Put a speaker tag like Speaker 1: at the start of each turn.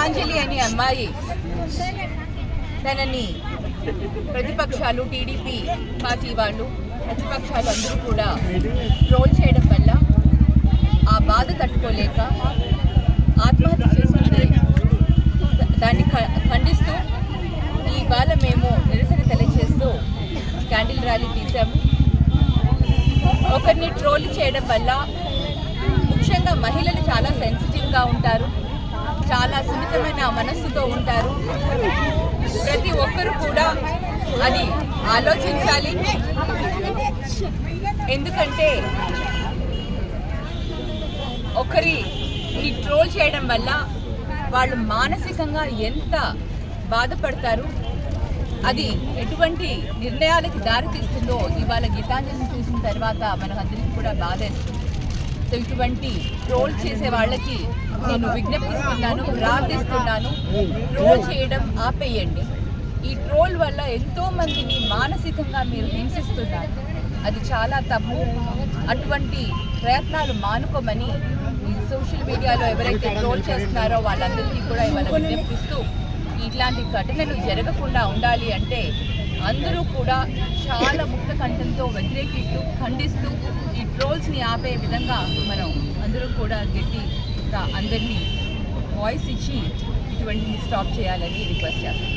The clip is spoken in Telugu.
Speaker 1: గీతాంజలి అనే అమ్మాయి తనని ప్రతిపక్షాలు టీడీపీ పార్టీ వాళ్ళు ప్రతిపక్షాలు అందరూ కూడా ట్రోల్ చేయడం వల్ల ఆ బాధ తట్టుకోలేక ఆత్మహత్య చేసుకుంది. దాన్ని ఖండిస్తూ ఇవాళ మేము నిరసన తెలియజేస్తూ క్యాండిల్ ర్యాలీ తీసాము. ఒకరిని ట్రోల్ చేయడం వల్ల ముఖ్యంగా మహిళలు చాలా సెన్సిటివ్గా ఉంటారు, చాలా సున్నితమైన మనస్సుతో ఉంటారు. ప్రతి ఒక్కరు కూడా అది ఆలోచించాలి. ఎందుకంటే ఒకరిని ట్రోల్ చేయడం వల్ల వాళ్ళు మానసికంగా ఎంత బాధపడతారు, అది ఎటువంటి నిర్ణయాలకి దారితీస్తుందో ఇవాళ గీతాంజలిని చూసిన తర్వాత మనకందరికీ కూడా బాధేస్తుంది. సో ఇటువంటి ట్రోల్ చేసే వాళ్ళకి నేను విజ్ఞప్తిస్తున్నాను, ప్రార్థిస్తున్నాను, ట్రోల్ చేయడం ఆపేయండి. ఈ ట్రోల్ వల్ల ఎంతో మందిని మానసికంగా మీరు హింసిస్తున్నారు, అది చాలా తప్పు. అటువంటి ప్రయత్నాలు మానుకోమని సోషల్ మీడియాలో ఎవరైతే ట్రోల్ చేస్తున్నారో వాళ్ళందరికీ కూడా ఇవాళ విజ్ఞప్తిస్తూ, ఇట్లాంటి ఘటనలు జరగకుండా ఉండాలి అంటే అందరూ కూడా చాలా ముక్త కంఠంతో వ్యతిరేకిస్తూ ఖండిస్తూ ఈ ట్రోల్స్ని ఆపే విధంగా మనం అందరూ కూడా గట్టిగా అందరినీ వాయిస్ ఇచ్చి ఇటువంటిని స్టాప్ చేయాలని రిక్వెస్ట్ చేస్తాం.